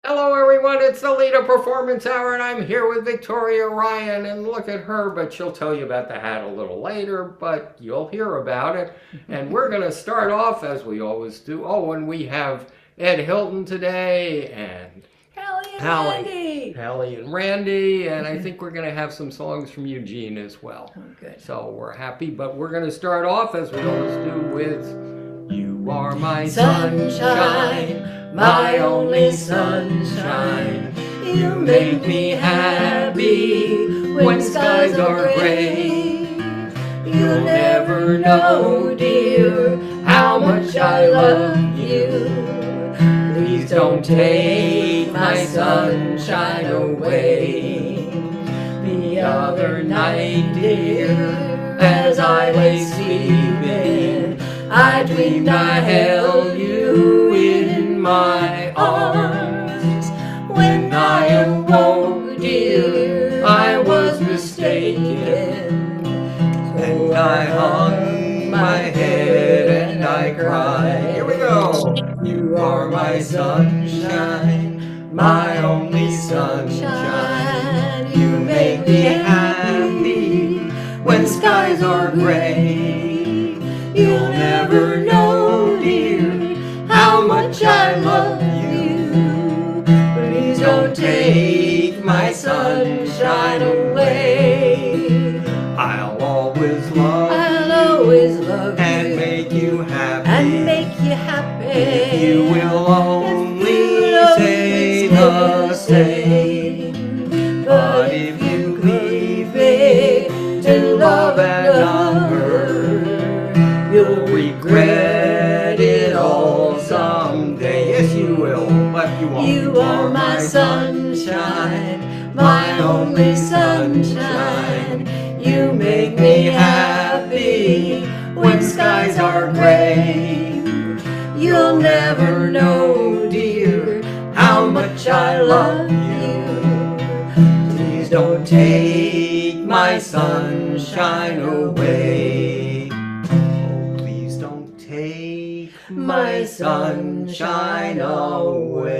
Hello everyone, it's the LITA Performance Hour and I'm here with Victoria Ryan, and look at her, but she'll tell you about the hat a little later, but you'll hear about it. And we're going to start off as we always do. Oh, and we have Ed Hilton today and Hali and Randy, and I think we're going to have some songs from Eugene as well. Oh, good. So we're happy, but we're going to start off as we always do with You Are My Sunshine. My only sunshine, you make me happy when skies are gray. You'll never know, dear, how much I love you. Please don't take my sunshine away. The other night, dear, as I lay sleeping, I dreamed I held you in my arms. When I awoke, dear, I was mistaken. So I hung my head and I cried. Here we go. You are my sunshine, my only sunshine. You make me happy when skies are gray. You'll never know, dear, how much I love you. Please don't take my sunshine away. I'll always love and make you happy. If you will only say the same. But if you leave me to love another, you'll regret it all someday. Yes, you will, but you won't. You are my sunshine, my only sunshine. You make me happy when skies are gray. You'll never know, dear, how much I love you. Please don't take my sunshine away. Oh, please don't take my sunshine away.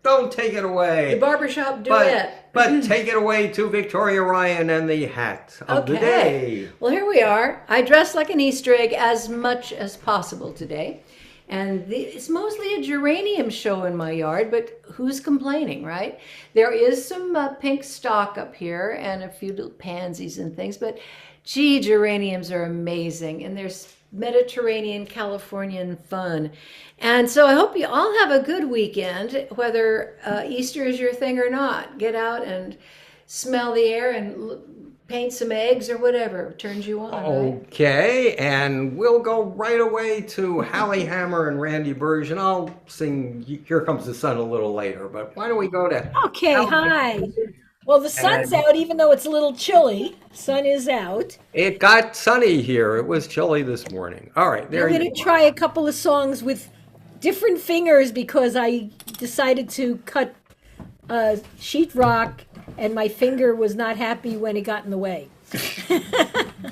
Don't take it away. The barbershop duet. But take it away to Victoria Ryan and the hat of the day. Well, here we are. I dressed like an Easter egg as much as possible today. And it's mostly a geranium show in my yard, but who's complaining, right? There is some pink stock up here and a few little pansies and things, but gee, geraniums are amazing. And there's Mediterranean, Californian fun. And so I hope you all have a good weekend, whether Easter is your thing or not. Get out and smell the air and paint some eggs or whatever turns you on. Okay, right? And we'll go right away to Hali Hammer and Randy Berge, and I'll sing Here Comes the Sun a little later. But why don't we go to Okay, hi. Well, the sun's out, even though it's a little chilly. Sun is out. It got sunny here. It was chilly this morning. All right, there you go. I'm going to try a couple of songs with different fingers because I decided to cut sheetrock and my finger was not happy when it got in the way.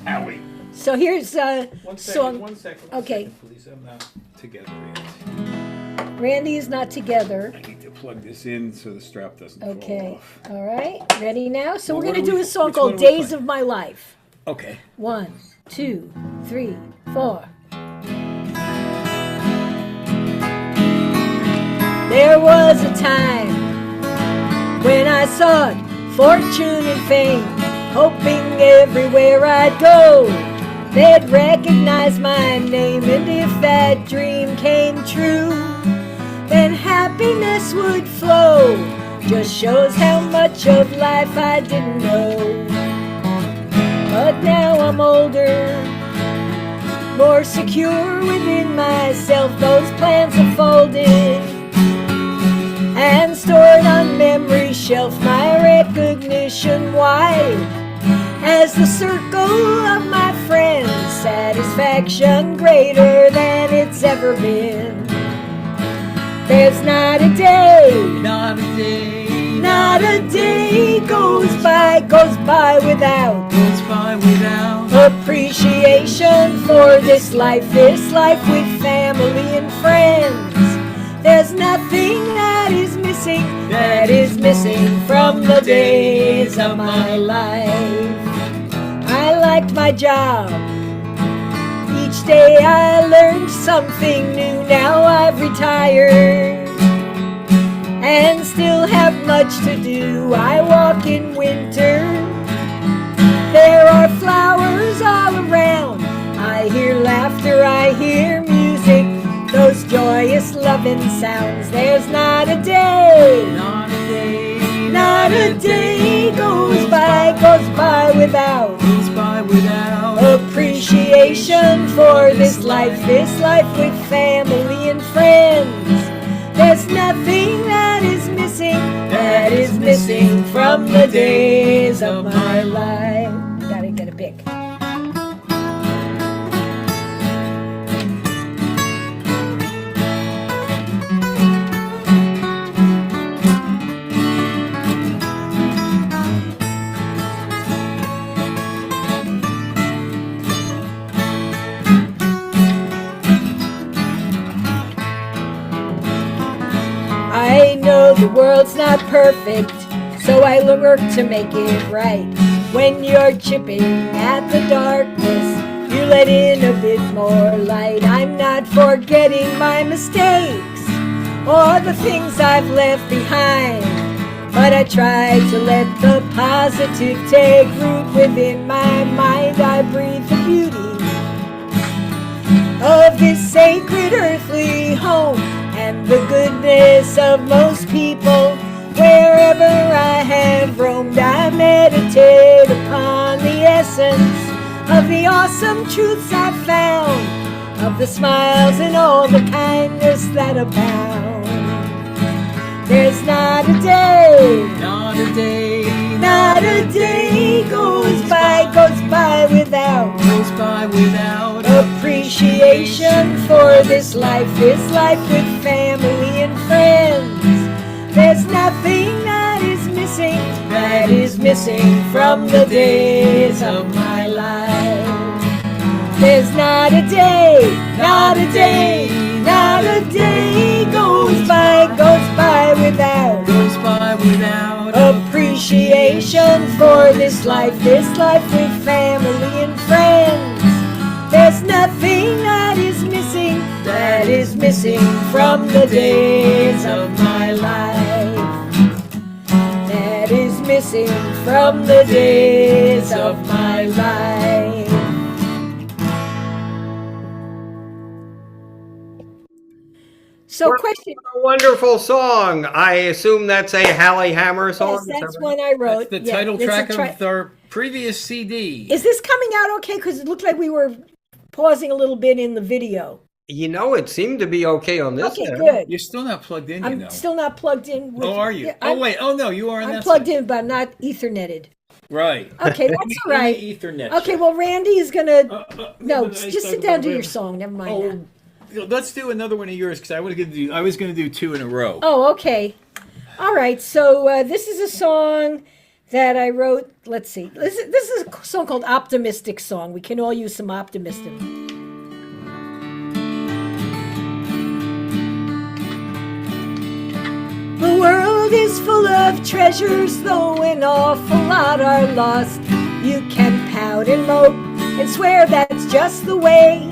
Howie. So here's a song. One second. Okay. Please, I'm not together yet. Randy is not together. I need to plug this in so the strap doesn't fall Okay. off. All right. Ready now? So Well, we're going to what do are a song which called one are we Days playing? of My Life. Okay. 1, 2, 3, 4. There was a time when I sought fortune and fame, hoping everywhere I'd go they'd recognize my name. And if that dream came true, then happiness would flow. Just shows how much of life I didn't know. But now I'm older, more secure within myself. Those plans are folded and stored on memory shelf. My recognition wide as the circle of my friends, satisfaction greater than it's ever been. There's not a day, not a day goes by without appreciation for this life with family and friends. There's nothing missing, that is missing from the days of my life. I liked my job. Each day I learned something new. Now I've retired and still have much to do. I walk in winter. There are flowers all around. I hear laughter, I hear music, those joyous loving sounds. There's not a day, Not a day, not a day goes by without appreciation for this life with family and friends. There's nothing that is missing from the days of my life. Gotta get a pick. I know the world's not perfect, so I work to make it right. When you're chipping at the darkness, you let in a bit more light. I'm not forgetting my mistakes or the things I've left behind, but I try to let the positive take root within my mind. I breathe the beauty of this sacred earthly home and the goodness of most people. Wherever I have roamed, I meditate upon the essence of the awesome truths I found, of the smiles and all the kindness that abound. There's not a day, not a day, not a day goes by without appreciation for this life with family and friends. There's nothing that is missing from the days of my life. There's not a day, not a day, not a day goes by without appreciation for this life with family and friends. There's nothing that is missing from the days of my life. That is missing from the days of my life. So, question. A wonderful song. I assume that's a Hali Hammer song. Yes, that's one I wrote. That's the Yeah, title it's a track of our previous CD. Is this coming out okay? Because it looked like we were pausing a little bit in the video. You know, it seemed to be okay on this Okay, end. good. You're still not plugged in, you know. I'm still not plugged in. With, Oh, are you? Yeah, Oh, wait. Oh, no, you are on I'm that plugged side. in, but not Etherneted. Right. Okay, that's all right. Ethernet. Okay, well, Randy is gonna. No, but I just thought sit down, do we your were- song. Never mind that. Oh, let's do another one of yours because I was going to do two in a row. Oh, okay. All right. So this is a song that I wrote. Let's see. This is a song called "Optimistic Song." We can all use some optimism. The world is full of treasures, though an awful lot are lost. You can pout and mope and swear that's just the way.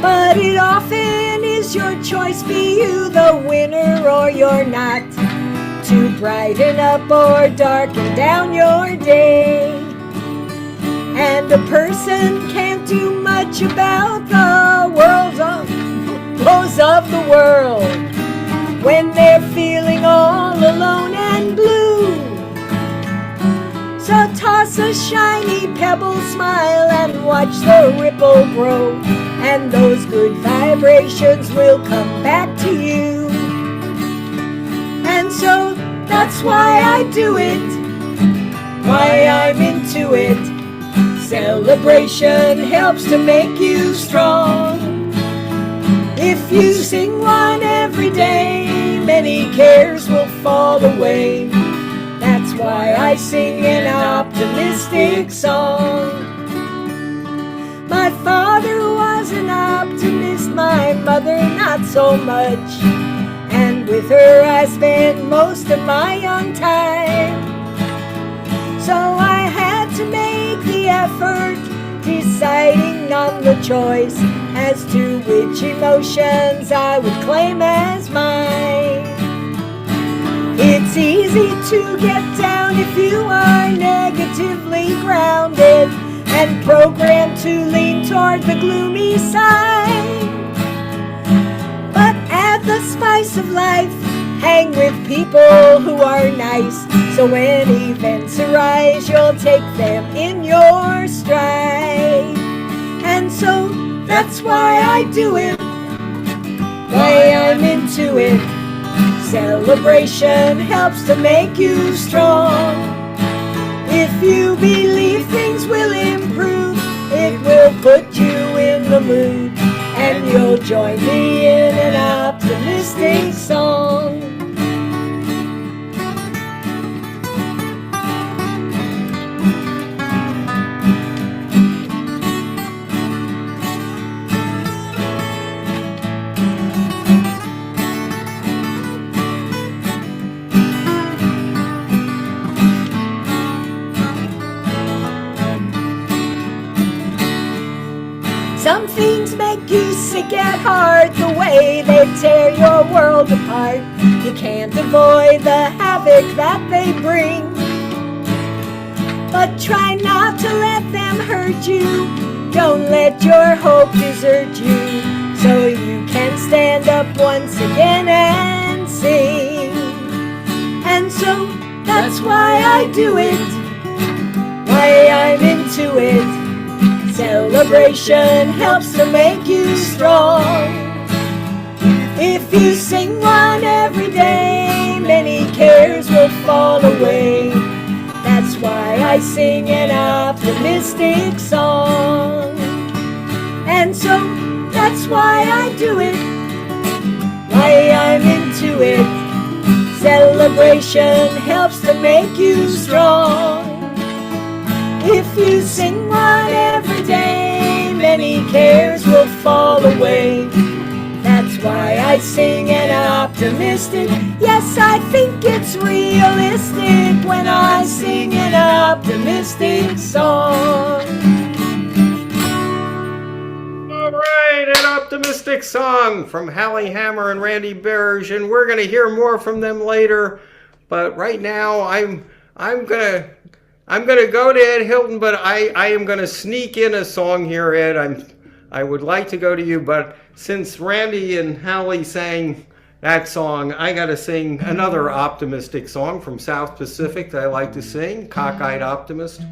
But it often is your choice, be you the winner or you're not, to brighten up or darken down your day. And a person can't do much about the woes of the world when they're feeling all alone and blue. So toss a shiny pebble, smile, and watch the ripple grow, and those good vibrations will come back to you. And so that's why I do it, why I'm into it. Celebration helps to make you strong. If you sing one every day, many cares will fall away. That's why I sing an optimistic song. My father was an optimist, my mother not so much. And with her I spent most of my young time. So I had to make the effort, deciding on the choice as to which emotions I would claim as mine. It's easy to get down if you are negatively grounded and programmed to lean toward the gloomy side. But add the spice of life, hang with people who are nice, so when events arise, you'll take them in your stride. And so that's why I do it, why I'm into it. Celebration helps to make you strong. If you believe things will improve, it will put you in the mood, and you'll join me in an optimistic song. Some things make you sick at heart, the way they tear your world apart. You can't avoid the havoc that they bring, but try not to let them hurt you. Don't let your hope desert you, so you can stand up once again and sing. And so that's why I do it, why I'm into it. Celebration helps to make you strong. If you sing one every day, many cares will fall away. That's why I sing an optimistic song. And so that's why I do it, why I'm into it. Celebration helps to make you strong. If you sing one every day, many cares will fall away. That's why I sing an optimistic. Yes, I think it's realistic when I sing an optimistic song. All right, an optimistic song from Hali, Hammer, and Randy Berge, and we're going to hear more from them later. But right now, I'm gonna go to Ed Hilton, but I am gonna sneak in a song here, Ed. I would like to go to you, but since Randy and Hali sang that song, I gotta sing another optimistic song from South Pacific that I like to sing, Cockeyed Optimist.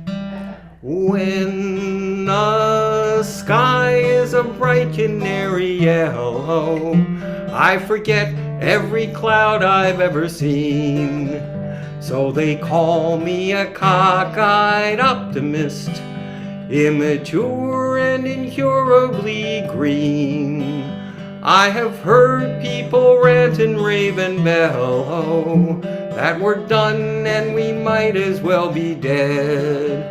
When the sky is a bright canary yellow, I forget every cloud I've ever seen. So they call me a cockeyed optimist, immature and incurably green. I have heard people rant and rave and bellow that we're done and we might as well be dead.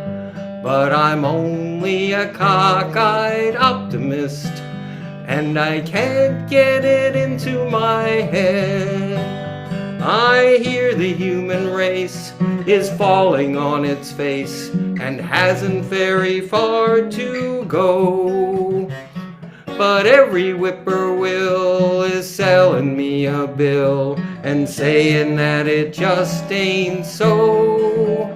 But I'm only a cockeyed optimist, and I can't get it into my head. I hear the human race is falling on its face and hasn't very far to go. But every whippoorwill is selling me a bill and saying that it just ain't so.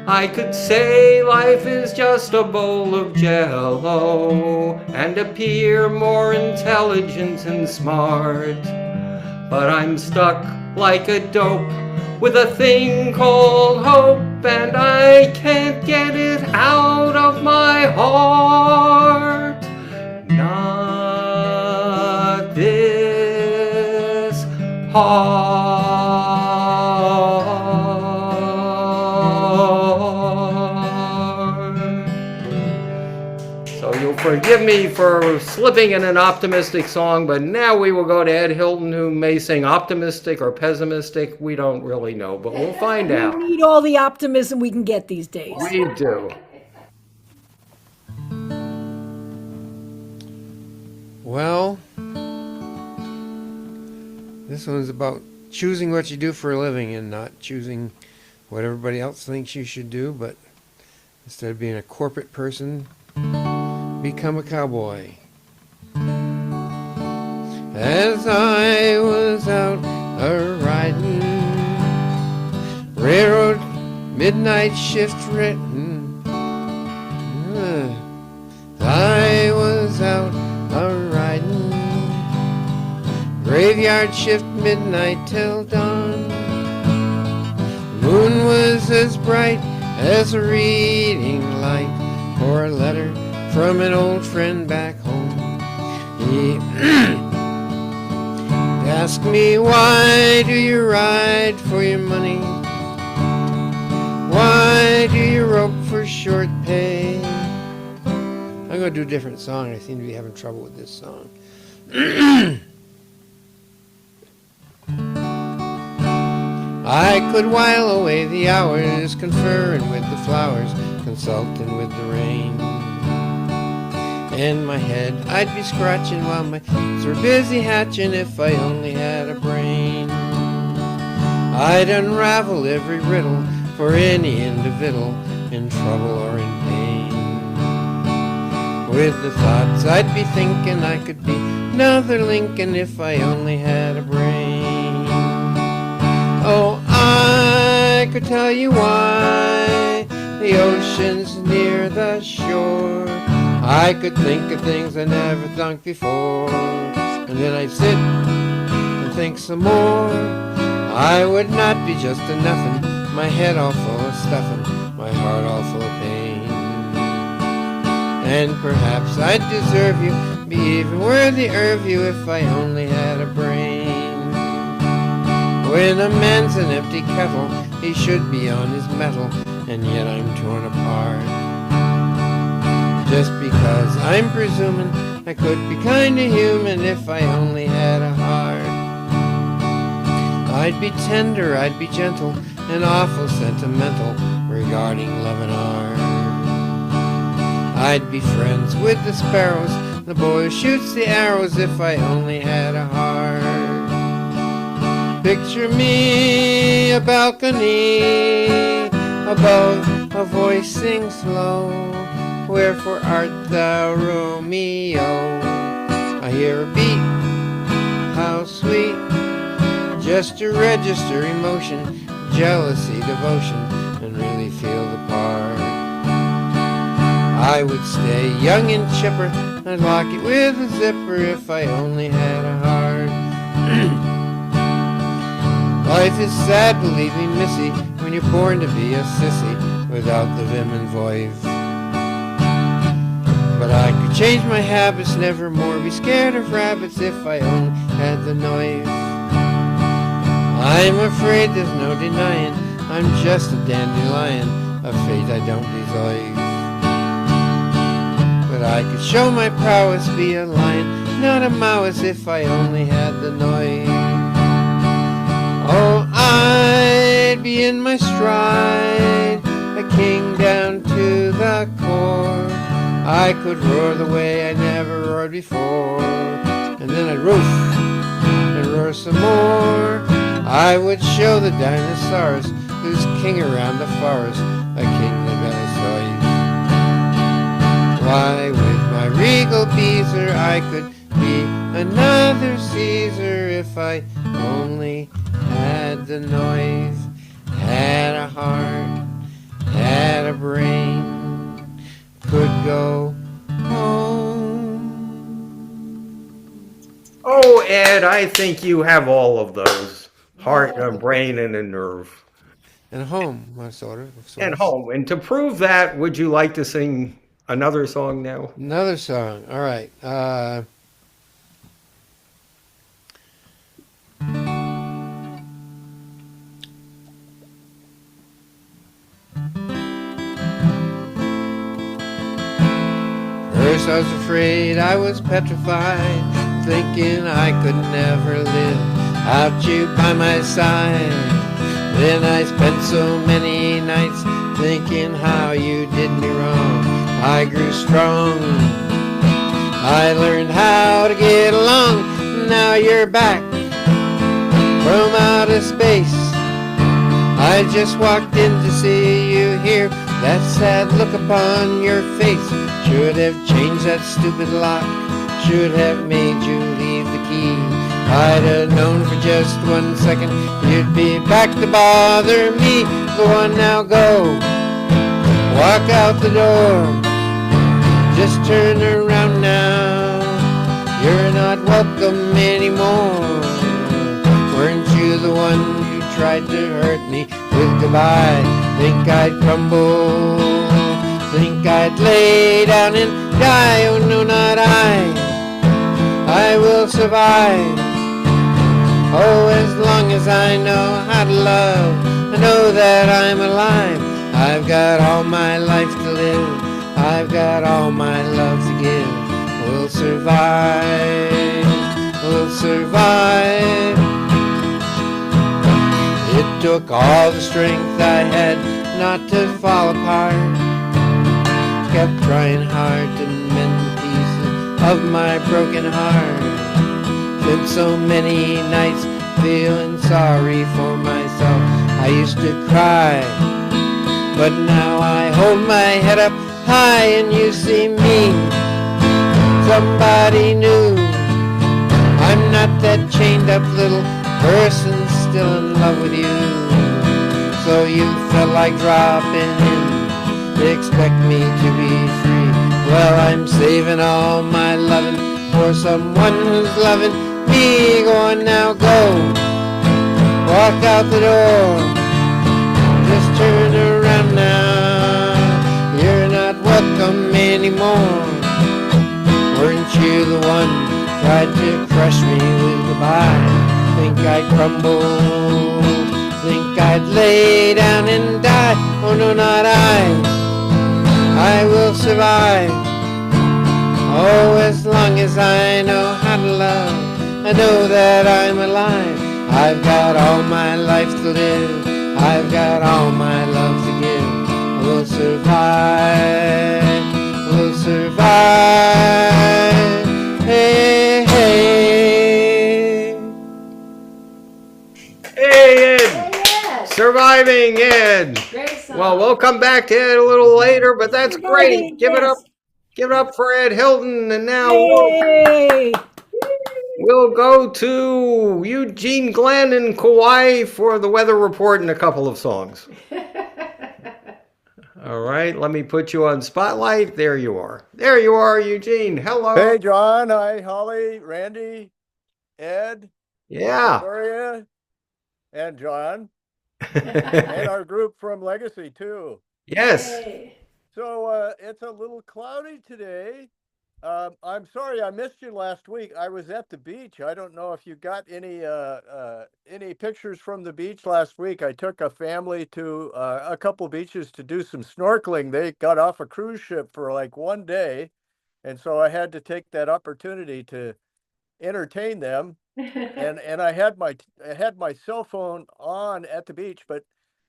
I could say life is just a bowl of jello and appear more intelligent and smart. But I'm stuck like a dope with a thing called hope, and I can't get it out of my heart. Not this heart. So you'll forgive me for slipping in an optimistic song, but now we will go to Ed Hilton, who may sing optimistic or pessimistic. We don't really know, but we'll find out. We need all the optimism we can get these days. We do. Well, this one's about choosing what you do for a living and not choosing what everybody else thinks you should do, but instead of being a corporate person, become a cowboy. As I was out a-riding, railroad midnight shift written, I was out a-riding, graveyard shift midnight till dawn. Moon was as bright as a reading light for a letter from an old friend back home. He asked me, why do you ride for your money? Why do you rope for short pay? I'm going to do a different song. I seem to be having trouble with this song. I could while away the hours, conferring with the flowers, consulting with the rain. In my head I'd be scratching while my thoughts were busy hatching if I only had a brain. I'd unravel every riddle for any individual in trouble or in pain. With the thoughts I'd be thinking I could be another Lincoln if I only had a brain. Oh, I could tell you why the ocean's near the shore. I could think of things I never thought before, and then I'd sit and think some more. I would not be just a nothing, my head all full of stuffing, my heart all full of pain. And perhaps I'd deserve you, be even worthy of you if I only had a brain. When a man's an empty kettle, he should be on his mettle, and yet I'm torn apart. Just because I'm presuming I could be kinda human if I only had a heart. I'd be tender, I'd be gentle, and awful sentimental regarding love and art. I'd be friends with the sparrows, the boy who shoots the arrows if I only had a heart. Picture me a balcony above, a voice sings low, wherefore art thou, Romeo? I hear a beat, how sweet, just to register emotion, jealousy, devotion, and really feel the part. I would stay young and chipper, I'd lock it with a zipper if I only had a heart. Life is sad, believe me, missy, when you're born to be a sissy without the vim and voive. But I could change my habits, never more be scared of rabbits if I only had the noise. I'm afraid there's no denying, I'm just a dandelion, a fate I don't deserve. But I could show my prowess, be a lion, not a mouse if I only had the noise. Oh, I'd be in my stride, a king down to the core. I could roar the way I never roared before, and then I'd roof and roar some more. I would show the dinosaurs who's king around the forest, a king they better saw. Why, with my regal beezer I could be another Caesar if I only had the noise, had a heart, had a brain, could go home. Oh, Ed, I think you have all of those. Heart, a brain, and a nerve. And home, sort of. And home. And to prove that, would you like to sing another song now? Another song. All right. First I was afraid, I was petrified, thinking I could never live without you by my side. Then I spent so many nights thinking how you did me wrong. I grew strong, I learned how to get along. Now you're back from outer space. I just walked in to see you here. That sad look upon your face should have changed that stupid lock, should have made you leave the key. I'd have known for just 1 second you'd be back to bother me. Go on now, go. Walk out the door. Just turn around now. You're not welcome anymore. Weren't you the one who tried to hurt me with goodbye? Think I'd crumble, think I'd lay down and die. Oh no, not I will survive. Oh, as long as I know how to love, I know that I'm alive. I've got all my life to live, I've got all my love to give. We'll survive, we'll survive. It took all the strength I had not to fall apart. Kept trying hard to mend the pieces of my broken heart. Spent so many nights feeling sorry for myself. I used to cry, but now I hold my head up high and you see me, somebody new. I'm not that chained up little person still in love with you. So you felt like dropping in, expect me to be free. Well, I'm saving all my loving for someone who's loving me. Go on now, go. Walk out the door. Just turn around now. You're not welcome anymore. Weren't you the one tried to crush me with goodbye? Think I'd crumble, think I'd lay down and die. Oh no, not I will survive. Oh, as long as I know how to love, I know that I'm alive. I've got all my life to live, I've got all my love to give. We'll survive, we'll survive. Hey, hey. Hey, Ed! Yes. Surviving, Ed! Great song. Well, we'll come back to Ed a little later, but that's Surviving, great. Give it up. yes. Give it up for Ed Hilton. And now Yay! we'll go to Eugene, Glenn, and Kauai for the weather report and a couple of songs. All right, let me put you on spotlight. There you are. There you are, Eugene. Hello. Hey, John. Hi, Holly, Randy, Ed, Yeah. Victoria, and John, and our group from Legacy, too. Yes. Yay. So it's a little cloudy today. I'm sorry I missed you last week. I was at the beach. I don't know if you got any pictures from the beach last week. I took a family to a couple beaches to do some snorkeling. They got off a cruise ship for like 1 day, and so I had to take that opportunity to entertain them. And I had my cell phone on at the beach, but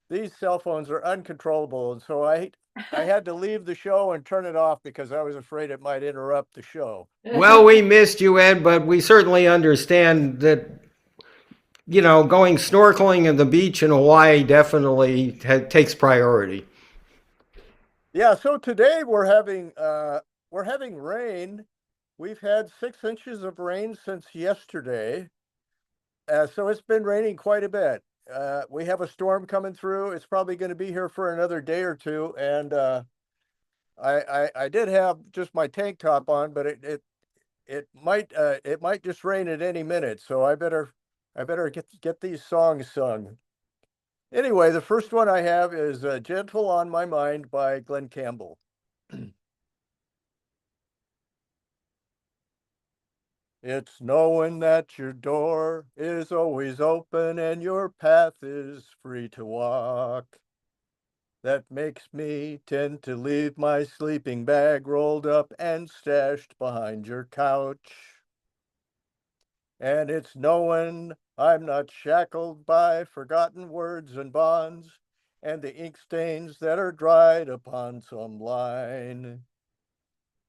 these cell phones are uncontrollable, and so I had to leave the show and turn it off because I was afraid it might interrupt the show. Well, we missed you, Ed, but we certainly understand that, going snorkeling at the beach in Hawaii definitely takes priority. Yeah, so today we're having rain. We've had 6 inches of rain since yesterday. So it's been raining quite a bit. We have a storm coming through. It's probably going to be here for another day or two. And I did have just my tank top on, but it might just rain at any minute. So I better get these songs sung. Anyway, the first one I have is "Gentle on My Mind" by Glenn Campbell. It's knowing that your door is always open and your path is free to walk that makes me tend to leave my sleeping bag rolled up and stashed behind your couch. And it's knowing I'm not shackled by forgotten words and bonds and the ink stains that are dried upon some line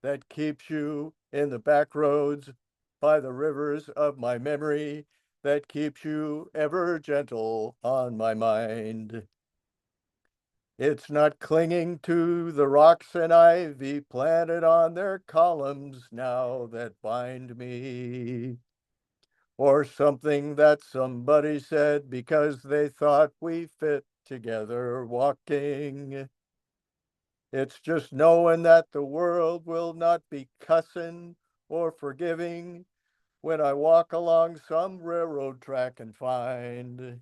that keeps you in the back roads by the rivers of my memory, that keeps you ever gentle on my mind. It's not clinging to the rocks and ivy planted on their columns now that bind me, or something that somebody said because they thought we fit together walking. It's just knowing that the world will not be cussing or forgiving when I walk along some railroad track and find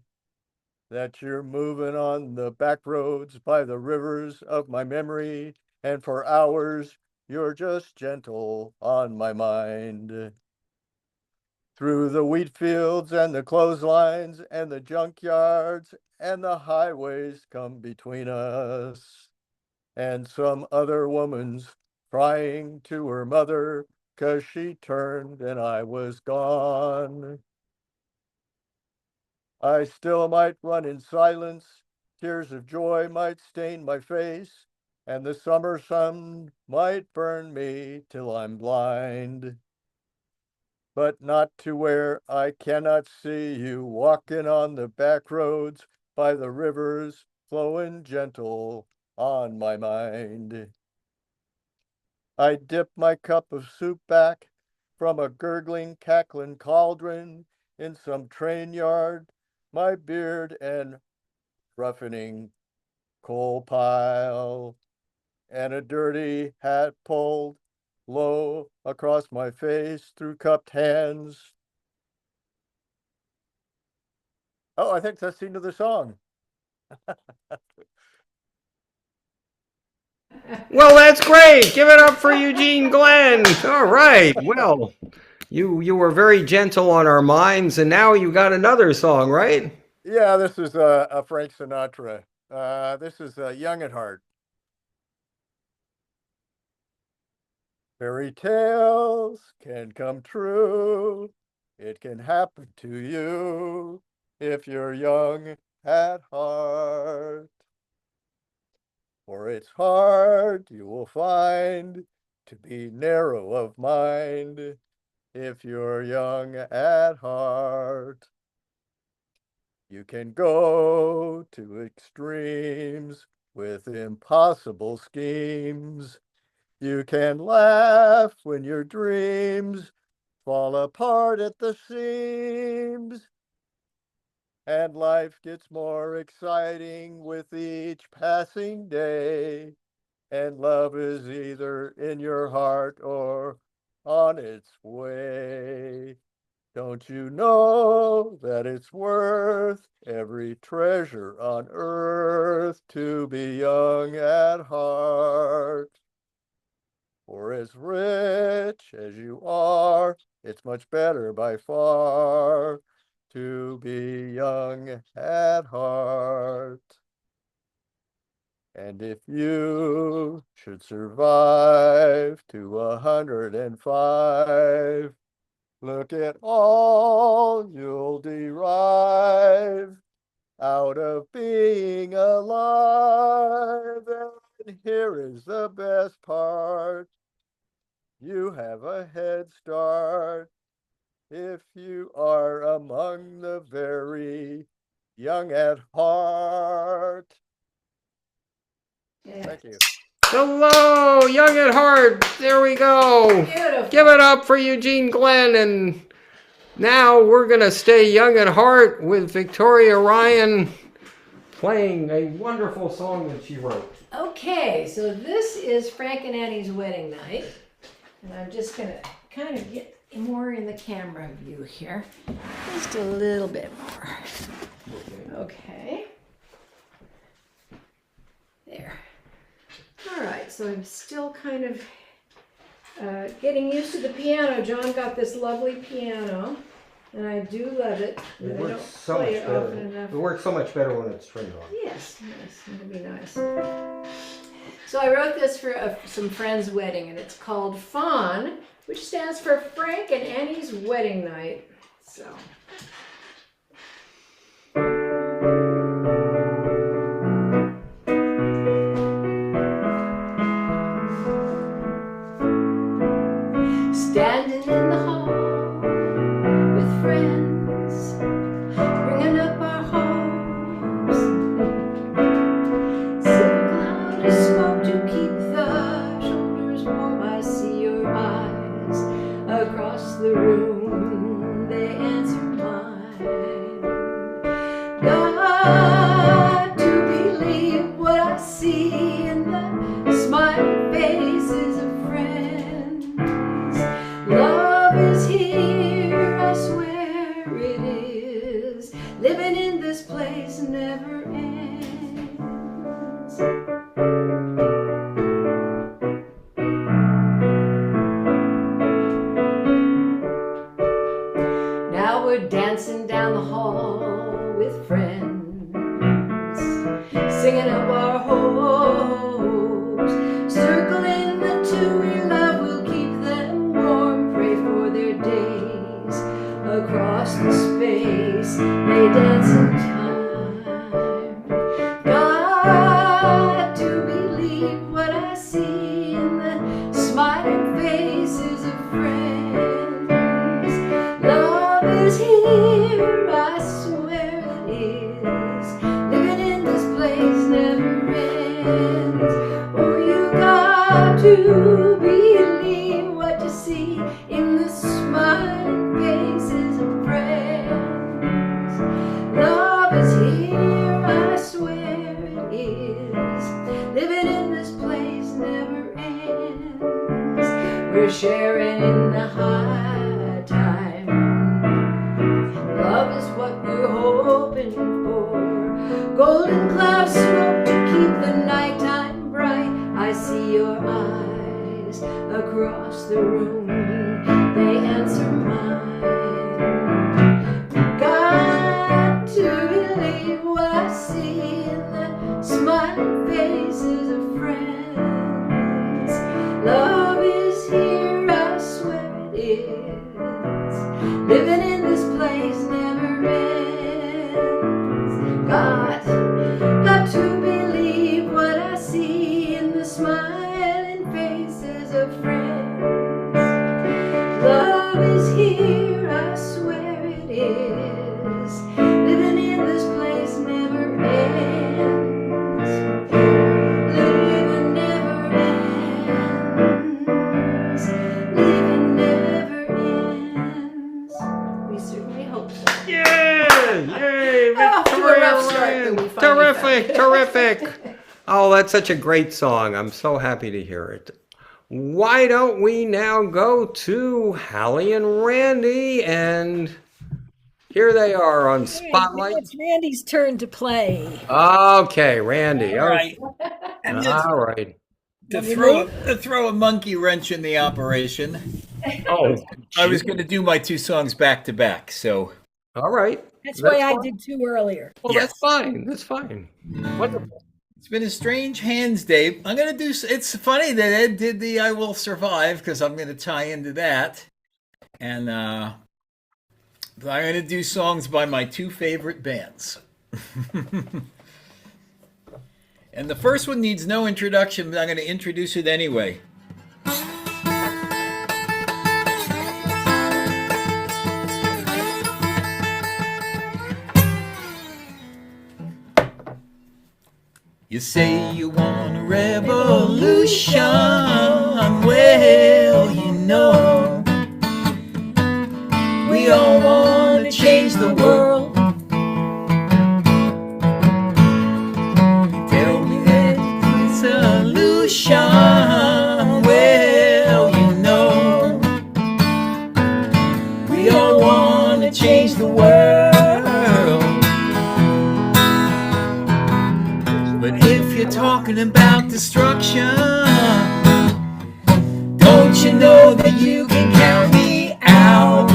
that you're moving on the back roads by the rivers of my memory, and for hours you're just gentle on my mind. Through the wheat fields and the clotheslines and the junkyards and the highways come between us, and some other woman's crying to her mother 'cause she turned and I was gone. I still might run in silence, tears of joy might stain my face, and the summer sun might burn me till I'm blind. But not to where I cannot see you walking on the back roads by the rivers flowing gentle on my mind. I dip my cup of soup back from a gurgling, cackling cauldron in some train yard, my beard and roughening coal pile, and a dirty hat pulled low across my face through cupped hands. Oh, I think that's the end of the song. Well, that's great. Give it up for Eugene Glenn. All right. Well, you were very gentle on our minds, and now you got another song, right? Yeah, this is a Frank Sinatra. This is Young at Heart. Fairy tales can come true. It can happen to you if you're young at heart. For it's hard, you will find, to be narrow of mind if you're young at heart. You can go to extremes with impossible schemes. You can laugh when your dreams fall apart at the seams. And life gets more exciting with each passing day. And love is either in your heart or on its way. Don't you know that it's worth every treasure on earth to be young at heart? For as rich as you are, it's much better by far to be young at heart. And if you should survive to 105, look at all you'll derive out of being alive. And here is the best part. You have a head start if you are among the very young at heart. Yeah. Thank you. Hello, Young at Heart. There we go. Beautiful. Give it up for Eugene Glenn. And now we're going to stay young at heart with Victoria Ryan playing a wonderful song that she wrote. Okay, so this is Frank and Annie's wedding night. And I'm just going to kind of get more in the camera view here. Just a little bit more. Okay. There. All right, so I'm still kind of getting used to the piano. John got this lovely piano, and I do love it. But I don't play it often enough. It works so much better when it's turned on. Yes, yes, it'll be nice. So I wrote this for some friend's wedding, and it's called Fawn, which stands for Frank and Annie's Wedding Night. So. Standing in the hall with friends, got to believe what I see in the smiling faces of friends. Love is here, I swear it is. Living in this place never ends. Now we're dancing down the hall with friends, singing up our hopes, circling the two we love. We'll keep them warm, pray for their days across the space they dance in time. Got to believe what I see in the smiling faces of friends. Love is here, I swear it is. Living in this place never ends. Oh, you got to believe what you see in the smiling faces of friends. Love is here, I swear it is. Living in this place never ends. We're sharing in the high time. Love is what we're hoping for. Golden cloud smoke to keep the nighttime bright. I see your eyes across the room. They answer mine. Got to believe what I see in the smiling faces of friends. Love is here, I swear it is. Living in this place never ends. Got to believe what I see in the smiling faces of friends. Love is here, I swear it is. Living in this place never ends. Living never ends. Living never ends. We certainly hope so. Yay! Off to a Victoria rough start, Ryan. but we finally Terrific, terrific. Oh, that's such a great song. I'm so happy to hear it. Why don't we now go to Hali and Randy? And here they are on Now Spotlight. it's Randy's turn to play. Okay, Randy. All right. And just All right. to throw a monkey wrench in the operation, Oh, I was going to do my two songs back to back. So all right. That's why I fine. did two earlier. Well, Yes. that's fine. That's fine. Wonderful. it's been a strange hands day. I'm going to do. It's funny that Ed did the "I Will Survive" because I'm going to tie into that, and I'm going to do songs by my two favorite bands. And the first one needs no introduction, but I'm going to introduce it anyway. You say you want a revolution, well, you know, we all want to change the world. Tell me that the solution, well, you know, we all want to change the world. But if you're talking about destruction, don't you know that you can count me out?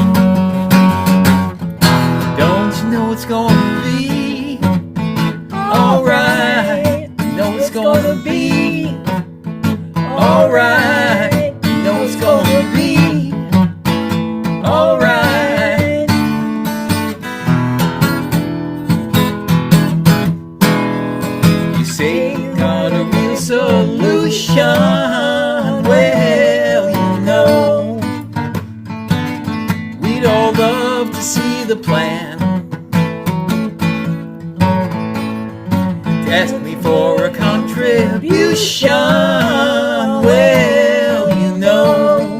Don't you know it's gonna be alright? You know it's gonna be alright. You know it's gonna be alright. You say you got a real solution, well, you know, we'd all love to see the plan. Ask me for a contribution, well, you know,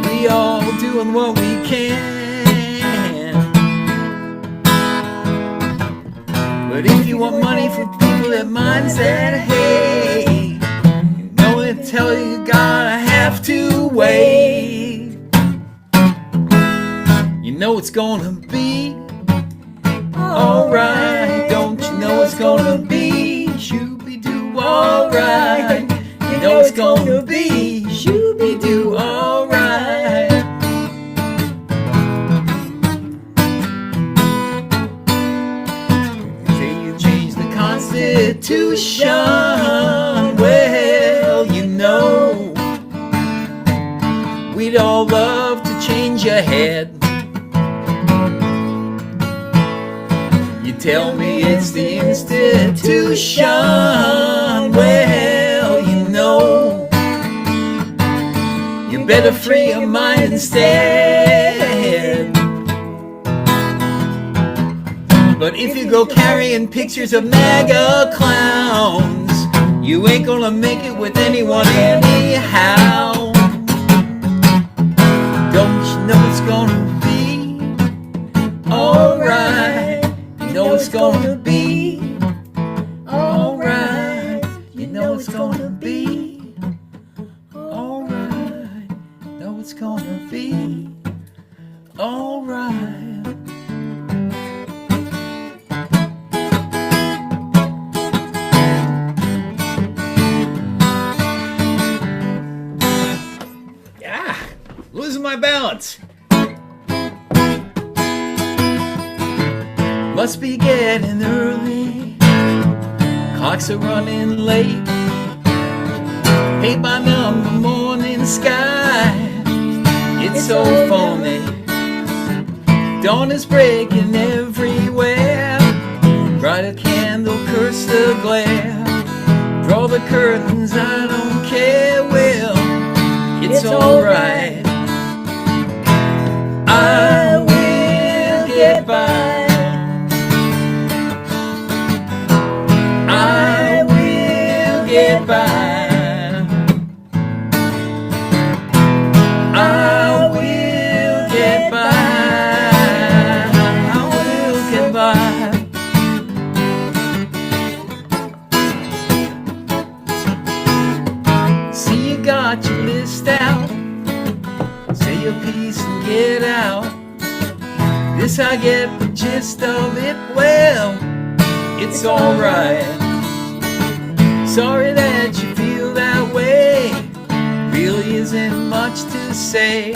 we all doing what we can. for people that minds that hate. You know they tell you gotta have to wait. You know it's gonna be alright. Don't you know it's gonna be shooby-doo alright. You know it's gonna be shooby-doo alright. Say you change the Constitution, well, you know we'd all love to change your head. You tell me it's the institution, well, you know you better free your mind instead. But if you go carrying pictures of MAGA clowns, you ain't gonna make it with anyone anyhow. Don't you know it's gonna be alright? You know it's gonna be alright. You know it's gonna be alright. You know it's gonna be alright. Losing my balance. Must be getting early. Clocks are running late. Hate my number morning sky. It's so phony. Dawn is breaking everywhere. Light a candle, curse the glare. Draw the curtains, I don't care. Well, it's alright. I will get by. I will get by. I will get by. I will get by. See, you got your list out. Say your piece and get out. This I get the gist of it. Well, it's alright. Sorry that you feel that way. Really isn't much to say.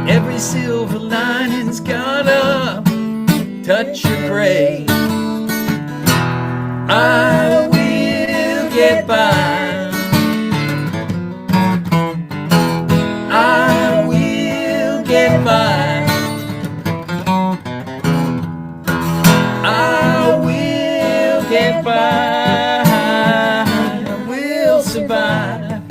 Every silver lining's got a touch of gray. I will get by. I will get by. I will get by. I will survive.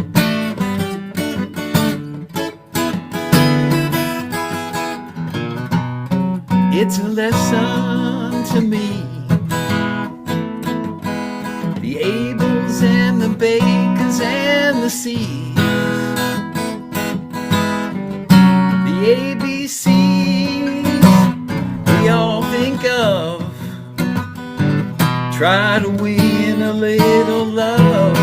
It's a lesson to me. The Abels and the Bakers and the C's. ABCs we all think of. Try to win a little love.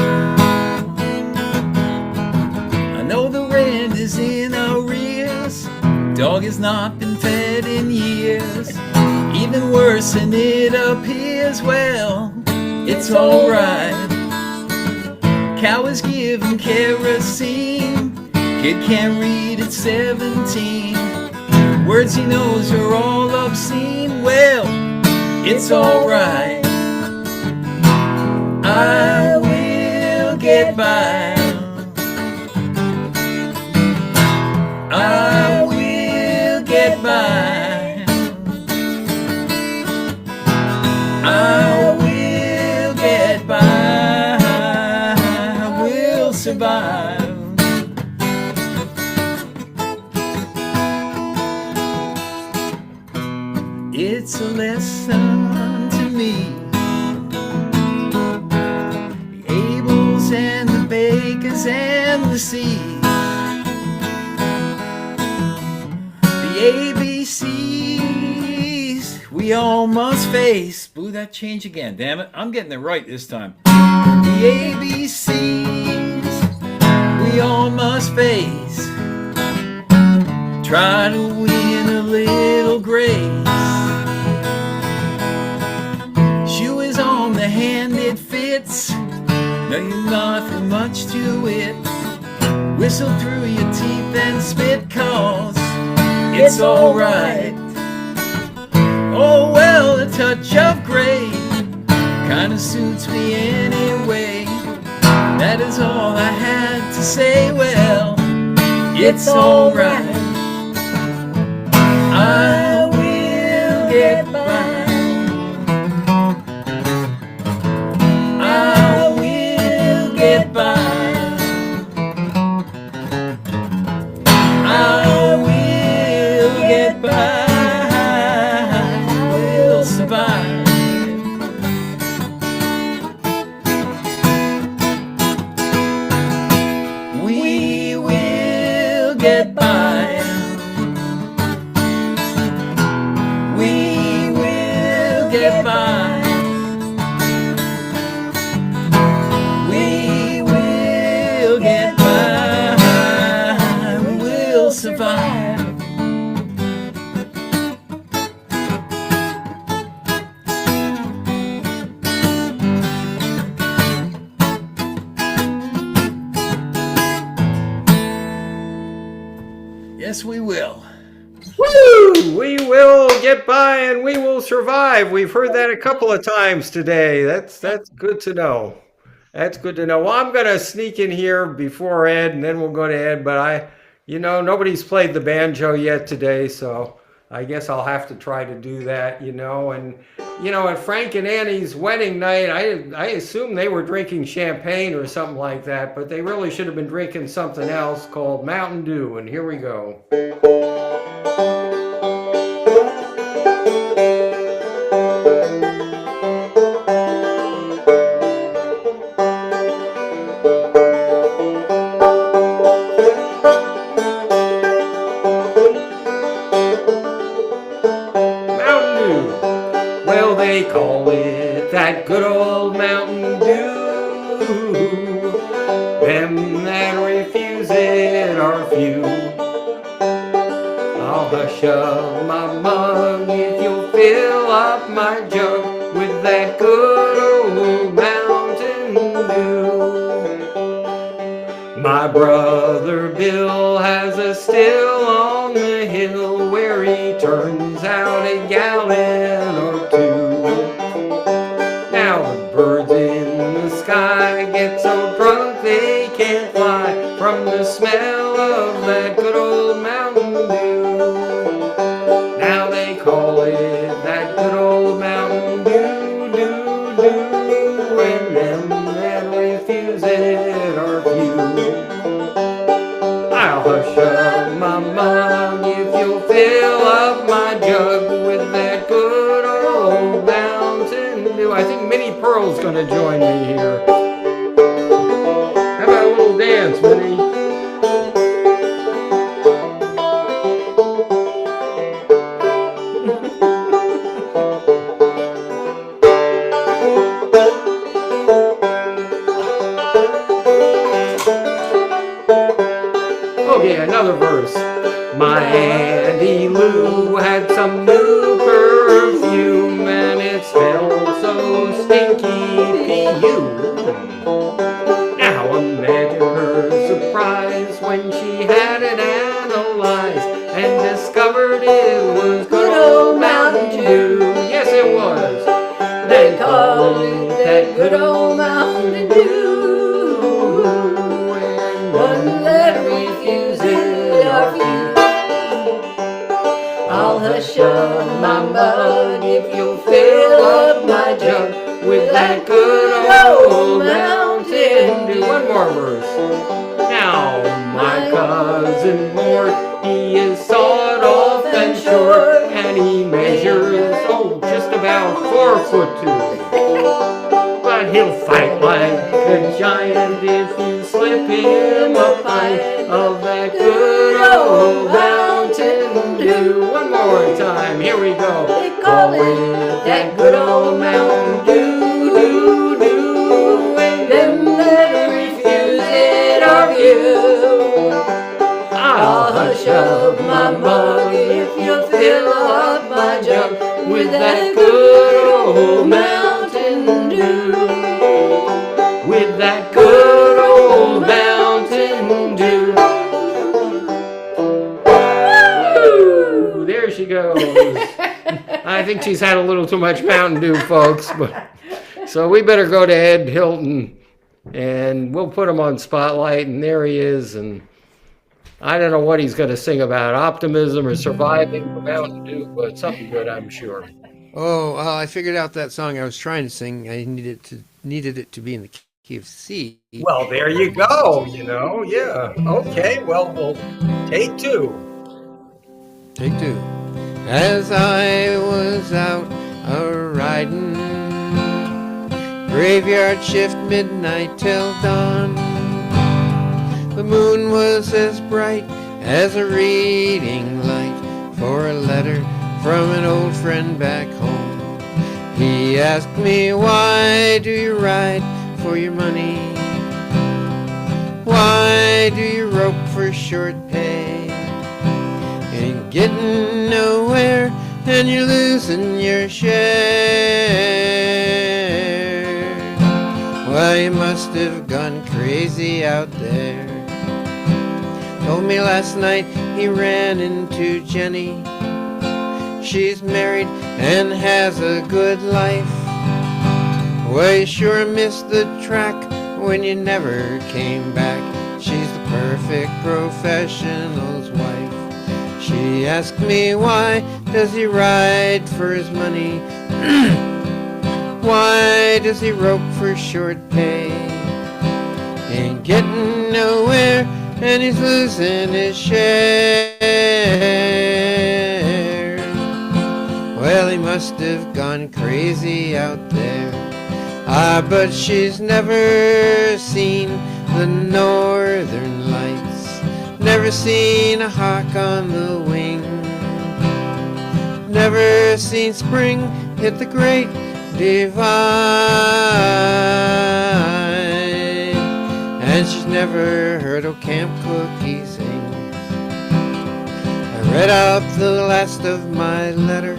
I know the rent is in arrears. Dog has not been fed in years. Even worse than it appears. Well, it's alright. Cow is given kerosene. Kid can't read at 17. Words he knows are all obscene. Well, it's alright. I will get by. I will get by. I will get by. I will survive. It's a lesson to me. The Abels and the Bakers and the C's. The ABCs we we all must face. Blew that change again, damn it. I'm getting it right this time. The ABCs we all must face. Try to win a little grace. Shoe is on the hand, it fits. No, you're nothing much to it. Whistle through your teeth and spit, 'cause it's alright. Oh well, a touch of gray kinda suits me anyway. That is all I had to say. Well, it's alright. I will get by. I will get by. I will get by. I will survive. We will get by. We will get by. We will get by. We will survive. Yes, we will. Woo! We will get by and we will survive. We've heard that a couple of times today. That's good to know. That's good to know. Well, I'm going to sneak in here before Ed, and then we'll go to Ed. But nobody's played the banjo yet today, so I guess I'll have to try to do that. And at Frank and Annie's wedding night, I assume they were drinking champagne or something like that, but they really should have been drinking something else called Mountain Dew. And here we go. They call it that good old Mountain Dew. Them that refuse it are few. I'll hush up my mug if you'll fill up my jug with that good old Mountain Dew. My brother Bill has a still on the hill where he turns out a gallon or two. Now the birds in the sky get so drunk they can't fly from the smell of that good old Mountain Dew. Now they call it that good old Mountain Dew, Dew, Dew. And them that refuse it are few. I'll hush up my mug if you'll fill up my jug with that good old Mountain Dew. I think Minnie Pearl's going to join me here. How about a little dance, Minnie? Okay, another verse. My Auntie Lou had some new perfume and it smelled so stinky P.U. Now imagine her surprise when she had it analyzed and discovered it was good old Mountain Dew. Yes, it was. They called it that good old Mountain Dew. And one that refuses are few. I'll hush up my mug if you'll fill up my jug with that good old Mountain Dew. One more verse. Now, my cousin Mort, he is sawed off and short, and he measures, just about 4'2". But he'll fight like a giant if you slip him a pint of that good old Mountain Mountain Dew. One more time, here we go. They call it that good old Mountain Dew, Dew, Dew. And them that refuse it are few. I'll hush up my mug if you'll fill up my jug with that good old Mountain Dew. With that good old Mountain Dew. Woo! There she goes. I think she's had a little too much Mountain Dew, folks. So we better go to Ed Hilton, and we'll put him on Spotlight, and there he is. And I don't know what he's going to sing about, optimism or surviving for Mountain Dew, but something good, I'm sure. Oh, well, I figured out that song I was trying to sing. I needed it to be in the key of C. Well, there you go, yeah. Okay, well, we'll take two. Take two. As I was out a-riding, graveyard shift, midnight till dawn, the moon was as bright as a reading light for a letter from an old friend back home. He asked me, why do you ride for your money? Why do you rope for short pay? Ain't getting nowhere and you're losing your share. Well, you must have gone crazy out there. Told me last night he ran into Jenny. She's married and has a good life. Well, you sure missed the track when you never came back. She's the perfect professional's wife. She asked me, why does he ride for his money? Why does he rope for short pay? Ain't getting nowhere and he's losing his share. Well, he must have gone crazy out there. But she's never seen the northern lights, never seen a hawk on the wing, never seen spring hit the great divide, and she's never heard old Camp Cookie sing. I read out the last of my letter,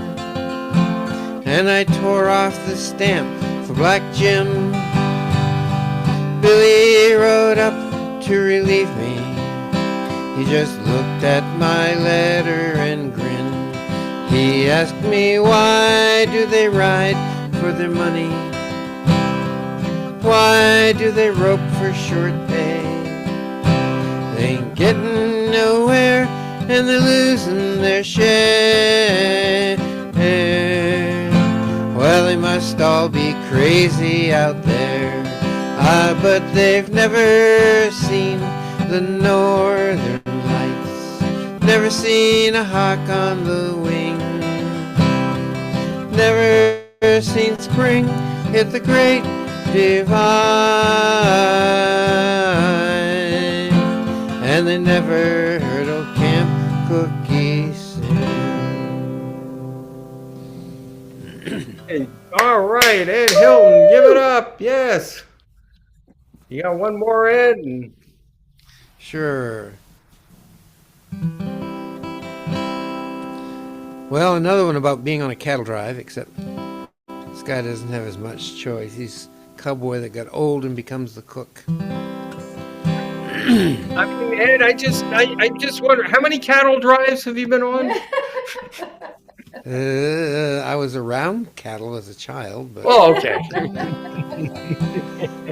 and I tore off the stamp for Black Jim. Billy rode up to relieve me. He just looked at my letter and grinned. He asked me, why do they ride for their money? Why do they rope for short pay? They ain't getting nowhere and they're losing their share. Well, they must all be crazy out there. But they've never seen the northern lights, never seen a hawk on the wing, never seen spring hit the great divide, and they never heard old Camp Cookie sing. All right, Ed Hilton, give it up. Yes. You got one more, Ed? Sure. Well, another one about being on a cattle drive, except this guy doesn't have as much choice. He's a cowboy that got old and becomes the cook. I mean, Ed, I just wonder, how many cattle drives have you been on? I was around cattle as a child, but Oh, okay.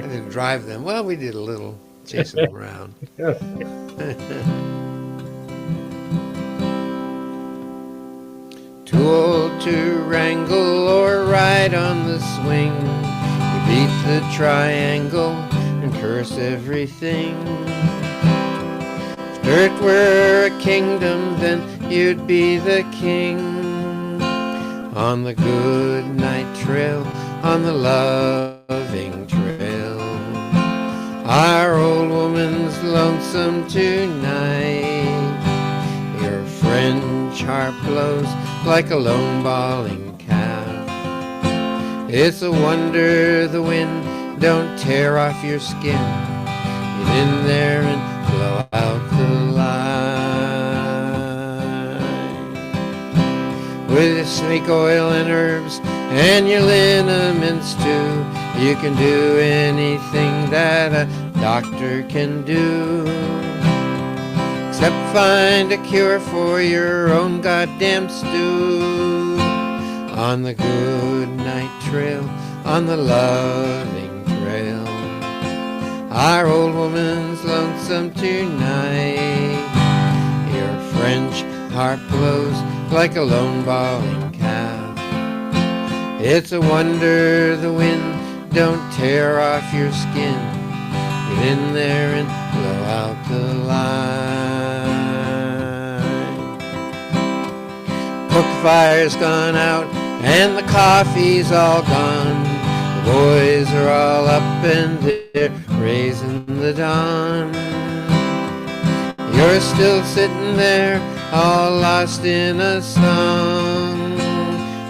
I didn't drive them. Well, we did a little chasing them around. Too old to wrangle or ride on the swing. You beat the triangle and curse everything. If dirt were a kingdom, then you'd be the king. On the Goodnight trail, on the loving trail, our old woman's lonesome tonight. Your friend harp blows like a lone bawling calf. It's a wonder the wind don't tear off your skin. Get in there and blow out the line. With your snake oil and herbs and your liniments too, you can do anything that a doctor can do, except find a cure for your own goddamn stew. On the Goodnight Trail, on the loving trail, our old woman's lonesome tonight. Your French harp blows like a lone bawling calf. It's a wonder the wind don't tear off your skin. Get in there and blow out the line. Cook fire's gone out and the coffee's all gone. The boys are all up and they're raising the dawn. You're still sitting there all lost in a song.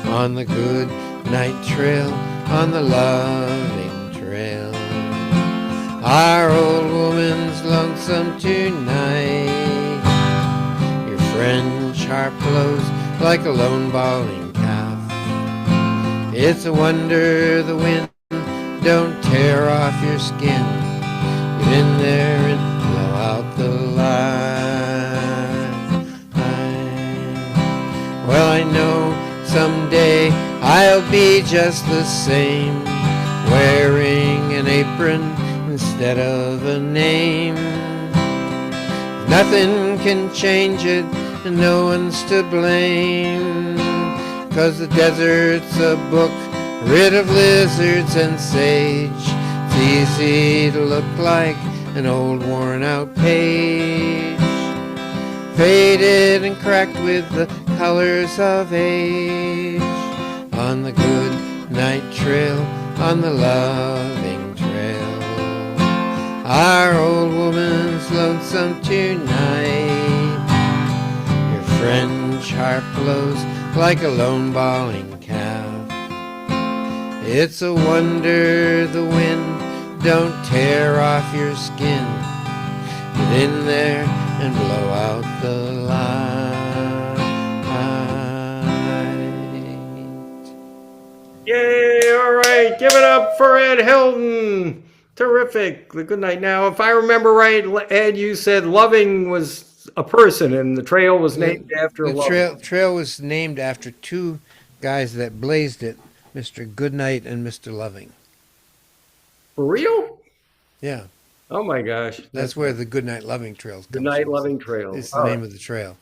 On the Goodnight Trail, on the loving trail, our old woman's lonesome tonight. Your French harp blows like a lone bawling calf. It's a wonder the wind don't tear off your skin. Get in there and blow out the line. Well, I know someday I'll be just the same, wearing an apron instead of a name. Nothing can change it and no one's to blame, 'cause the desert's a book rid of lizards and sage. It's easy to look like an old worn out page, faded and cracked with the colors of age. On the Goodnight Trail, on the loving trail, our old woman's lonesome tonight. Your French harp blows like a lone bawling calf. It's a wonder the wind don't tear off your skin. Get in there and blow out the light. Yay! All right, give it up for Ed Hilton. Terrific. The Goodnight. Now, if I remember right, Ed, you said Loving was a person, and the trail was named after Loving. The trail was named after two guys that blazed it, Mr. Goodnight and Mr. Loving. For real? Yeah. Oh my gosh. That's where the Goodnight Loving Trails comes Goodnight from. Loving Trail. It's the name of the trail.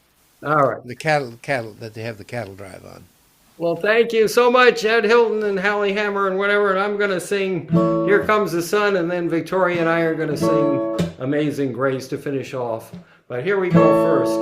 All right. The cattle that they have the cattle drive on. Well, thank you so much, Ed Hilton and Hali Hammer and whatever. And I'm going to sing Here Comes the Sun, and then Victoria and I are going to sing Amazing Grace to finish off. But here we go first.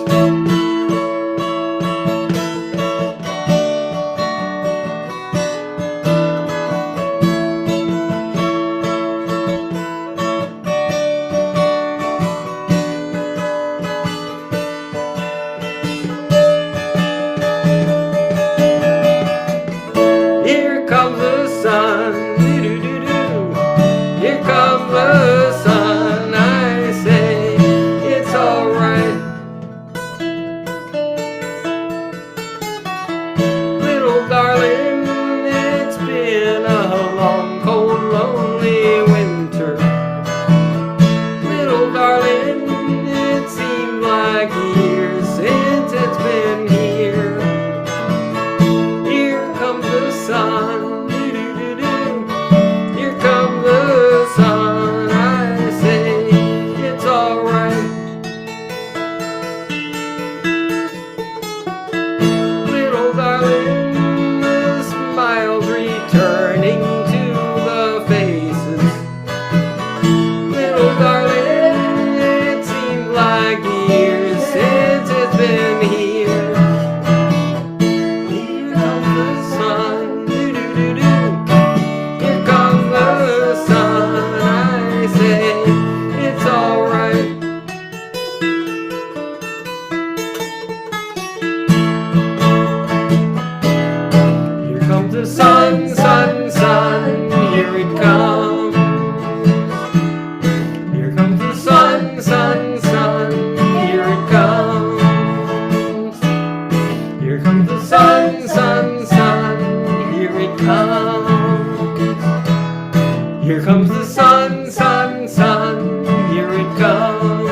the sun, sun, sun, here it comes. Here comes the sun, sun, sun, here it comes. Here comes the sun, sun, sun, here it comes. Here comes the sun, sun, sun, here it comes.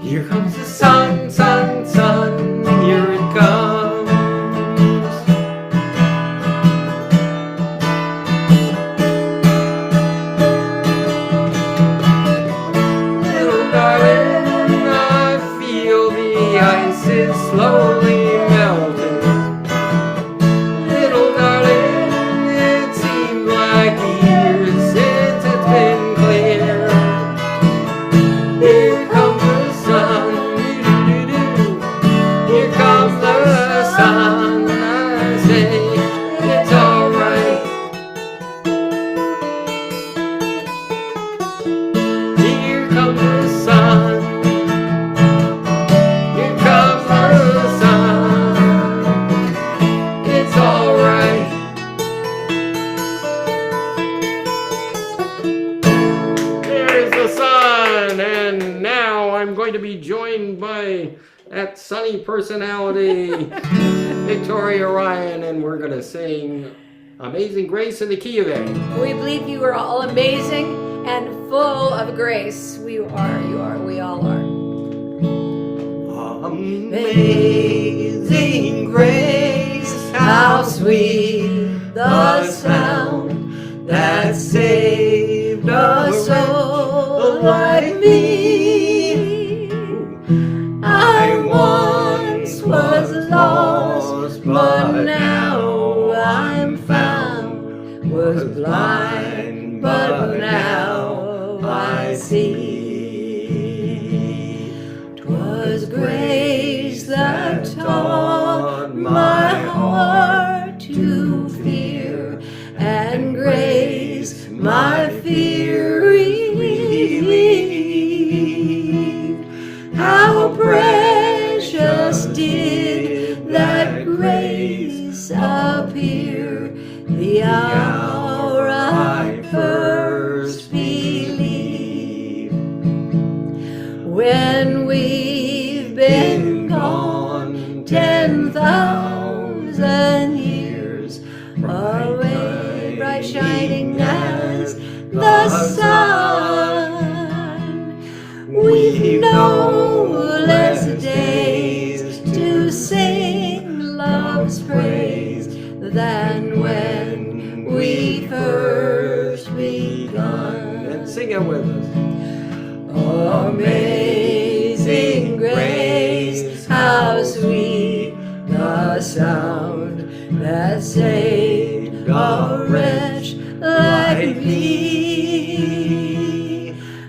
Here comes the sun, sun, sun, here it comes. Little darling, I feel the ice is slowly melting. Little darling, it seems like years since it's been clear. Here comes the sun, doo-doo-doo-doo. Here comes the sun, I say it's alright. Here comes the sun, here comes the sun, it's alright. There's the sun, and now I'm going to be joined by that sunny personality, Victoria Ryan, and we're going to sing Amazing Grace in the key of A. We believe you are all amazing and full of grace. We are, you are, we all are. Amazing grace, how sweet the sound that saved a soul like me. I once was lost, but now I'm found. Was blind, but now I see. 'Twas grace that taught my heart to fear, and grace my fear relieved. How precious did that grace appear the hour I first believed. When we've been gone 10,000 years, away bright shining as the sun, we've no less days to sing love's praise than when we first begun. And sing it with us. Amazing grace, how sweet the sound that saved a wretch like me.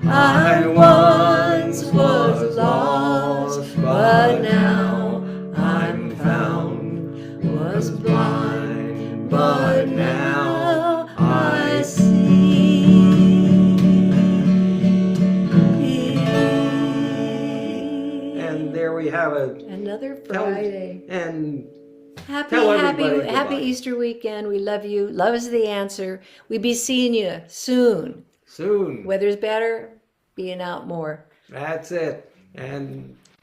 I once was lost, but now I'm found. Was blind, but now I see. And there we have it. Another Friday. And Happy, tell happy, everybody happy goodbye. Easter weekend. We love you. Love is the answer. We be seeing you soon. soon. Weather's better, being out more. That's it.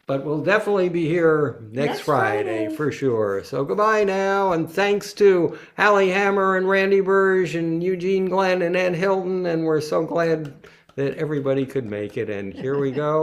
But we'll definitely be here next Friday for sure. So goodbye now, and thanks to Hali Hammer and Randy Berge and Eugene Glenn and Ed Hilton, and we're so glad that everybody could make it. And here we go.